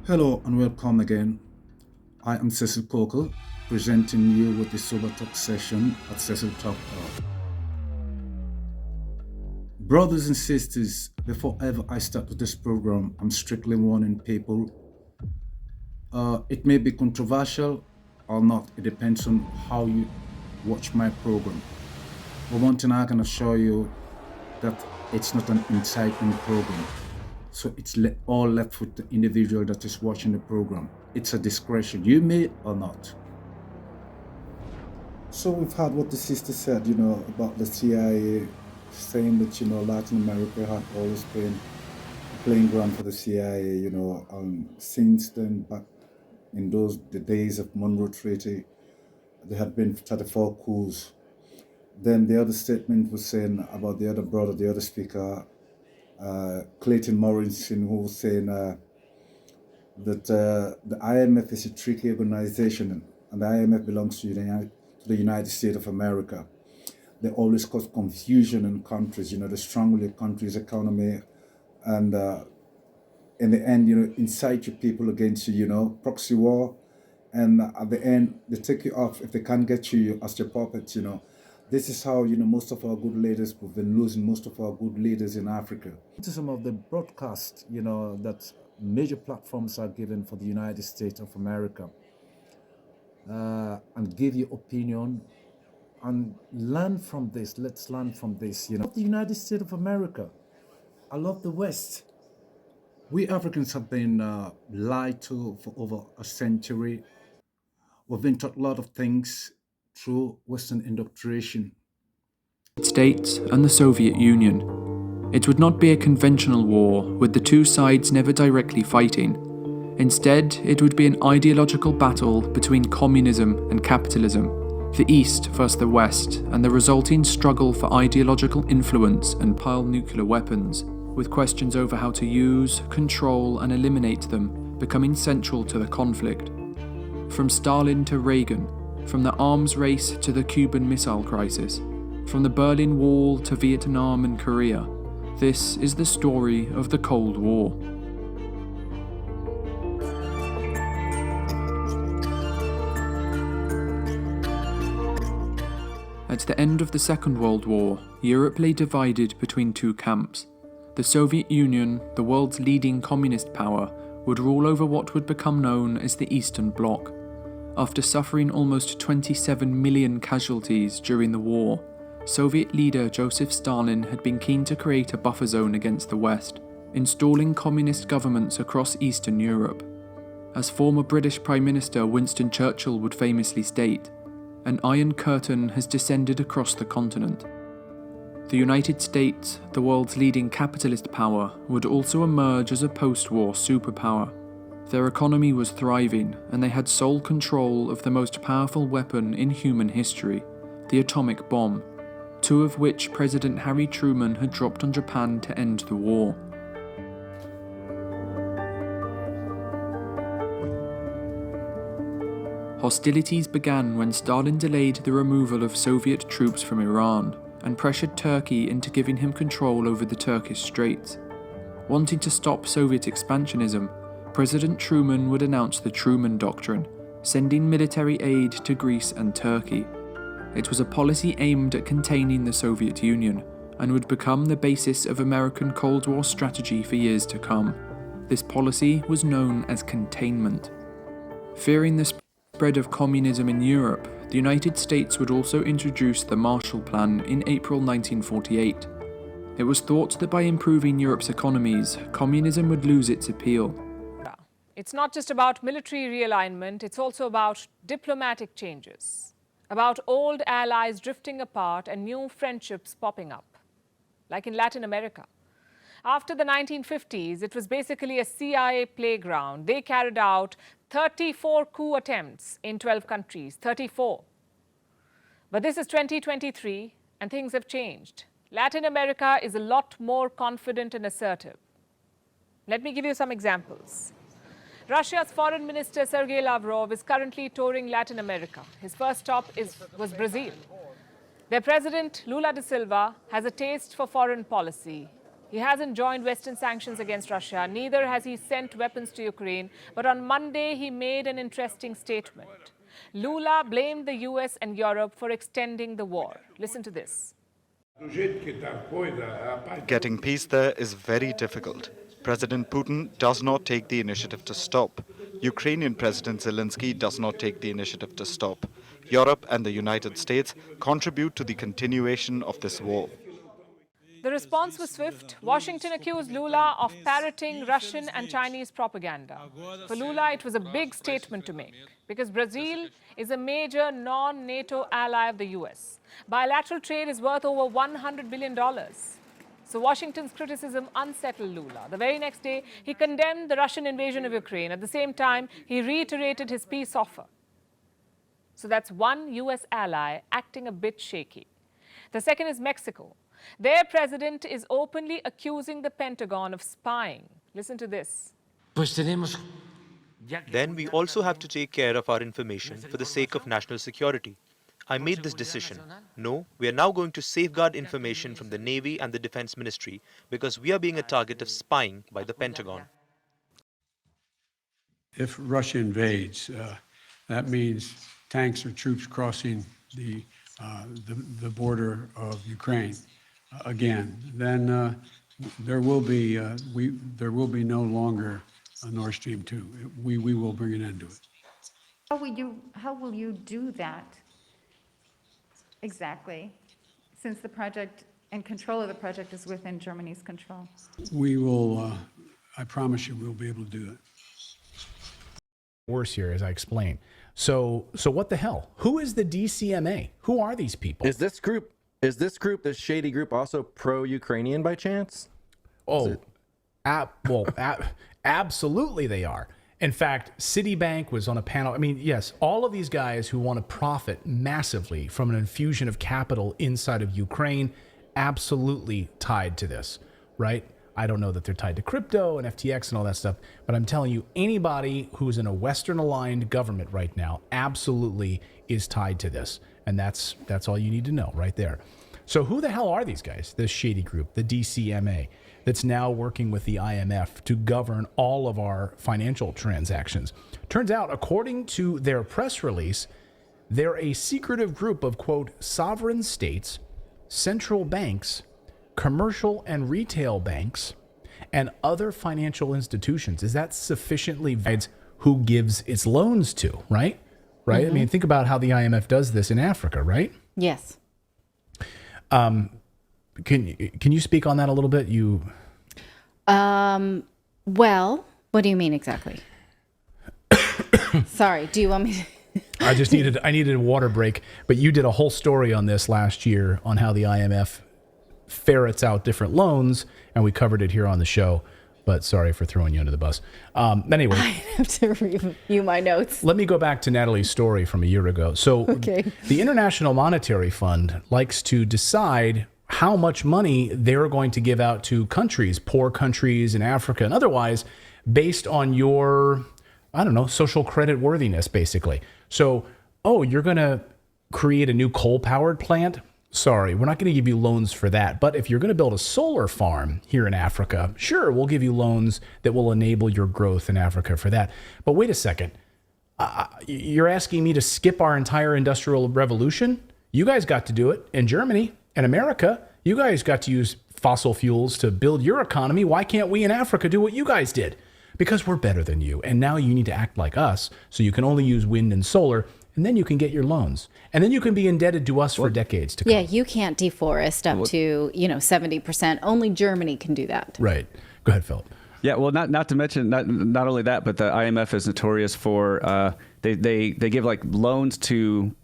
Hello and welcome again. I am Cecil Coker, presenting you with the Sober Talk session at Cecil Talk Hub. Brothers and sisters, before ever I start with this program, I'm strictly warning people. It may be controversial or not, it depends on how you watch my program. But one thing I can assure you that it's not an inciting program. So it's all left with the individual that is watching the program. It's a discretion. You may or not. So we've heard what the sister said, about the CIA saying that, Latin America had always been a playing ground for the CIA, since then, back in the days of Monroe Treaty, there had been 34 coups. Then the other statement was saying about the other brother, the other speaker, Clayton Morrison, who was saying that the IMF is a tricky organization, and the IMF belongs to the United States of America. They always cause confusion in countries. They strongly a country's economy, and in the end, incite your people against you. Proxy war, and at the end, they take you off if they can't get you as your puppets. This is how, most of our good leaders, we've been losing most of our good leaders in Africa. To some of the broadcasts, that major platforms are given for the United States of America, and give your opinion and learn from this. Let's learn from this, The United States of America. I love the West. We Africans have been lied to for over a century. We've been taught a lot of things through Western indoctrination. States and the Soviet Union. It would not be a conventional war, with the two sides never directly fighting. Instead, it would be an ideological battle between communism and capitalism, the East versus the West, and the resulting struggle for ideological influence and pile nuclear weapons, with questions over how to use, control, and eliminate them becoming central to the conflict. From Stalin to Reagan, from the arms race to the Cuban Missile Crisis, from the Berlin Wall to Vietnam and Korea, this is the story of the Cold War. At the end of the Second World War, Europe lay divided between two camps. The Soviet Union, the world's leading communist power, would rule over what would become known as the Eastern Bloc. After suffering almost 27 million casualties during the war, Soviet leader Joseph Stalin had been keen to create a buffer zone against the West, installing communist governments across Eastern Europe. As former British Prime Minister Winston Churchill would famously state, an iron curtain has descended across the continent. The United States, the world's leading capitalist power, would also emerge as a post-war superpower. Their economy was thriving, and they had sole control of the most powerful weapon in human history, the atomic bomb, two of which President Harry Truman had dropped on Japan to end the war. Hostilities began when Stalin delayed the removal of Soviet troops from Iran and pressured Turkey into giving him control over the Turkish Straits. Wanting to stop Soviet expansionism, President Truman would announce the Truman Doctrine, sending military aid to Greece and Turkey. It was a policy aimed at containing the Soviet Union and would become the basis of American Cold War strategy for years to come. This policy was known as containment. Fearing the spread of communism in Europe, the United States would also introduce the Marshall Plan in April 1948. It was thought that by improving Europe's economies, communism would lose its appeal. It's not just about military realignment, it's also about diplomatic changes, about old allies drifting apart and new friendships popping up, like in Latin America. After the 1950s, it was basically a CIA playground. They carried out 34 coup attempts in 12 countries, 34. But this is 2023, and things have changed. Latin America is a lot more confident and assertive. Let me give you some examples. Russia's Foreign Minister Sergei Lavrov is currently touring Latin America. His first stop was Brazil. Their president, Lula da Silva, has a taste for foreign policy. He hasn't joined Western sanctions against Russia, neither has he sent weapons to Ukraine. But on Monday, he made an interesting statement. Lula blamed the US and Europe for extending the war. Listen to this. Getting peace there is very difficult. President Putin does not take the initiative to stop. Ukrainian President Zelensky does not take the initiative to stop. Europe and the United States contribute to the continuation of this war. The response was swift. Washington accused Lula of parroting Russian and Chinese propaganda. For Lula, it was a big statement to make because Brazil is a major non-NATO ally of the US. Bilateral trade is worth over $100 billion. So Washington's criticism unsettled Lula. The very next day, he condemned the Russian invasion of Ukraine. At the same time, he reiterated his peace offer. So that's one US ally acting a bit shaky. The second is Mexico. Their president is openly accusing the Pentagon of spying. Listen to this. Then we also have to take care of our information for the sake of national security. I made this decision. No, we are now going to safeguard information from the Navy and the Defense Ministry because we are being a target of spying by the Pentagon. If Russia invades, that means tanks or troops crossing the border of Ukraine again. Then there will be no longer a Nord Stream 2. We will bring an end to it. How will you do that exactly, since the project and control of the project is within Germany's control? We will. I promise you, we'll be able to do it. Worse here, as I explained. So what the hell? Who is the DCMA? Who are these people? Is this shady group, also pro-Ukrainian by chance? Absolutely they are. In fact, Citibank was on a panel. I mean, yes, all of these guys who want to profit massively from an infusion of capital inside of Ukraine, absolutely tied to this, right? I don't know that they're tied to crypto and FTX and all that stuff, but I'm telling you, anybody who's in a Western-aligned government right now absolutely is tied to this. And that's all you need to know right there. So who the hell are these guys, this shady group, the DCMA, that's now working with the IMF to govern all of our financial transactions? Turns out, according to their press release, they're a secretive group of, quote, sovereign states, central banks, commercial and retail banks, and other financial institutions. Is that sufficiently vague? Who gives its loans to, right? Right? Mm-hmm. I mean, think about how the IMF does this in Africa, right? Yes. Can you speak on that a little bit? Well, what do you mean exactly? Sorry, do you want me to... I needed a water break, but you did a whole story on this last year on how the IMF ferrets out different loans, and we covered it here on the show. But sorry for throwing you under the bus. Anyway, I have to review my notes. Let me go back to Natalie's story from a year ago. So the International Monetary Fund likes to decide how much money they're going to give out to countries, poor countries in Africa and otherwise, based on your, I don't know, social credit worthiness, basically. So, you're going to create a new coal-powered plant? Sorry, we're not going to give you loans for that. But if you're going to build a solar farm here in Africa, sure, we'll give you loans that will enable your growth in Africa for that. But wait a second. You're asking me to skip our entire industrial revolution? You guys got to do it in Germany and America. You guys got to use fossil fuels to build your economy. Why can't we in Africa do what you guys did? Because we're better than you. And now you need to act like us. So you can only use wind and solar. And then you can get your loans. And then you can be indebted to us for decades to come. Yeah, you can't deforest up to, 70%. Only Germany can do that. Right. Go ahead, Philip. Yeah, well, not to mention, not only that, but the IMF is notorious for, they give like loans to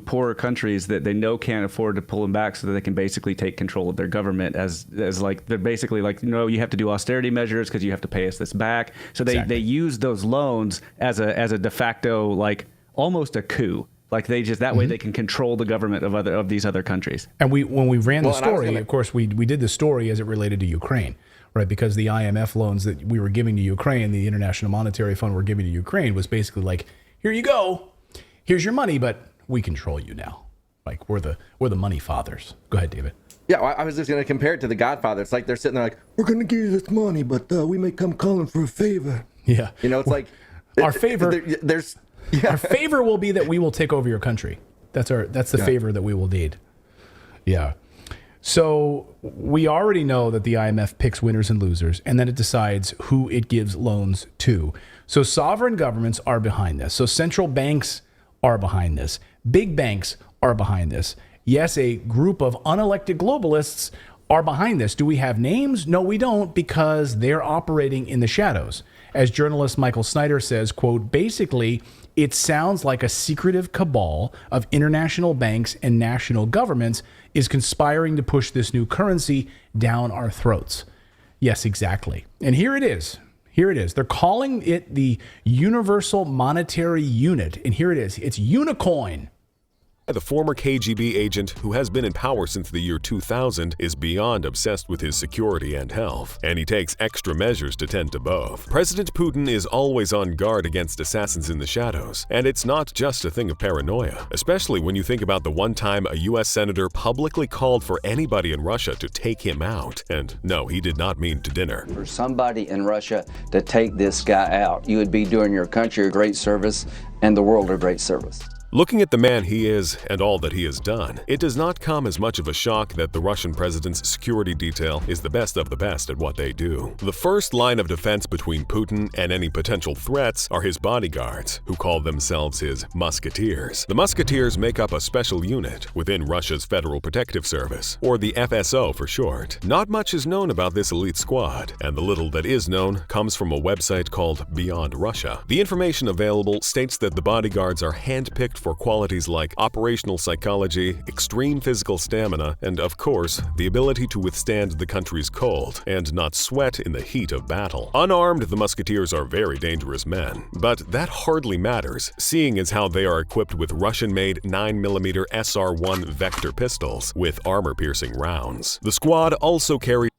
poorer countries that they know can't afford to pull them back so that they can basically take control of their government as like, they're basically like, you have to do austerity measures because you have to pay us this back. So they use those loans as a de facto, like, almost a coup. Like they just that way they can control the government of these other countries. And when we ran the story, of course, we did the story as it related to Ukraine, right? Because the IMF loans that we were giving to Ukraine, the International Monetary Fund were giving to Ukraine, was basically like, here you go, here's your money, but we control you now. Like we're the money fathers. Go ahead, David. Yeah, I was just going to compare it to The Godfather. It's like they're sitting there like, we're going to give you this money, but we may come calling for a favor. Yeah. You know, it's like... Our favor... There's... Our favor will be that we will take over your country. That's the favor that we will need. Yeah. So we already know that the IMF picks winners and losers, and then it decides who it gives loans to. So sovereign governments are behind this. So central banks are behind this. Big banks are behind this. Yes, a group of unelected globalists are behind this. Do we have names? No, we don't, because they're operating in the shadows. As journalist Michael Snyder says, quote, basically, it sounds like a secretive cabal of international banks and national governments is conspiring to push this new currency down our throats. Yes, exactly. And here it is. Here it is. They're calling it the Universal Monetary Unit. And here it is. It's Unicoin. The former KGB agent, who has been in power since the year 2000, is beyond obsessed with his security and health, and he takes extra measures to tend to both. President Putin is always on guard against assassins in the shadows, and it's not just a thing of paranoia, especially when you think about the one time a US senator publicly called for anybody in Russia to take him out. And no, he did not mean to dinner. For somebody in Russia to take this guy out, you would be doing your country a great service and the world a great service. Looking at the man he is and all that he has done, it does not come as much of a shock that the Russian president's security detail is the best of the best at what they do. The first line of defense between Putin and any potential threats are his bodyguards, who call themselves his musketeers. The musketeers make up a special unit within Russia's Federal Protective Service, or the FSO for short. Not much is known about this elite squad, and the little that is known comes from a website called Beyond Russia. The information available states that the bodyguards are handpicked for qualities like operational psychology, extreme physical stamina, and of course, the ability to withstand the country's cold and not sweat in the heat of battle. Unarmed, the musketeers are very dangerous men, but that hardly matters, seeing as how they are equipped with Russian-made 9mm SR-1 Vector pistols with armor-piercing rounds. The squad also carries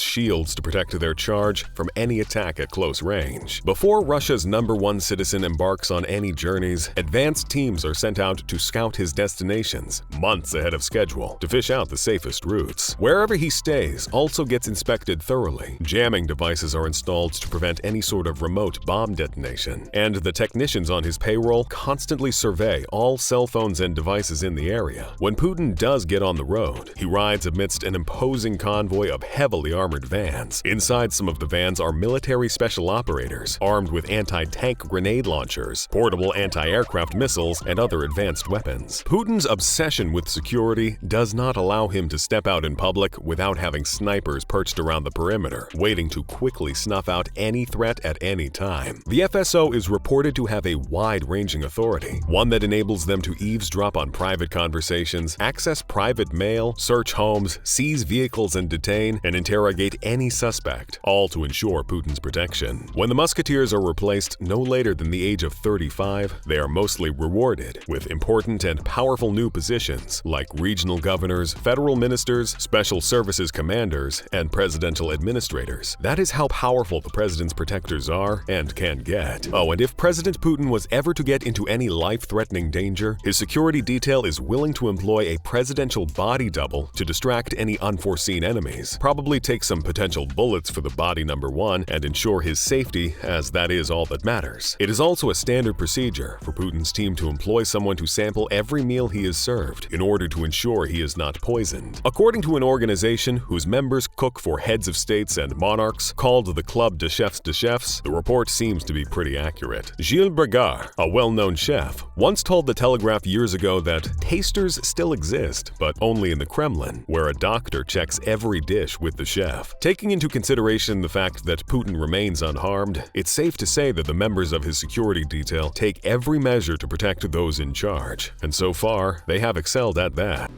shields to protect their charge from any attack at close range. Before Russia's #1 citizen embarks on any journeys, advanced teams are sent out to scout his destinations months ahead of schedule to fish out the safest routes. Wherever he stays also gets inspected thoroughly. Jamming devices are installed to prevent any sort of remote bomb detonation, and the technicians on his payroll constantly survey all cell phones and devices in the area. When Putin does get on the road, he rides amidst an imposing convoy of heavily armored vans. Inside some of the vans are military special operators, armed with anti-tank grenade launchers, portable anti-aircraft missiles, and other advanced weapons. Putin's obsession with security does not allow him to step out in public without having snipers perched around the perimeter, waiting to quickly snuff out any threat at any time. The FSO is reported to have a wide-ranging authority, one that enables them to eavesdrop on private conversations, access private mail, search homes, seize vehicles and detain and interrogate any suspect, all to ensure Putin's protection. When the musketeers are replaced no later than the age of 35, they are mostly rewarded with important and powerful new positions like regional governors, federal ministers, special services commanders, and presidential administrators. That is how powerful the president's protectors are and can get. Oh, and if President Putin was ever to get into any life-threatening danger, his security detail is willing to employ a presidential body double to distract any unforeseen enemies, probably take some potential bullets for the body #1 and ensure his safety, as that is all that matters. It is also a standard procedure for Putin's team to employ someone to sample every meal he is served in order to ensure he is not poisoned. According to an organization whose members cook for heads of states and monarchs called the Club de Chefs, the report seems to be pretty accurate. Gilles Bragard, a well-known chef, once told The Telegraph years ago that tasters still exist, but only in the Kremlin, where a doctor checks every dish with the chef. Taking into consideration the fact that Putin remains unharmed, it's safe to say that the members of his security detail take every measure to protect those in charge, and so far, they have excelled at that.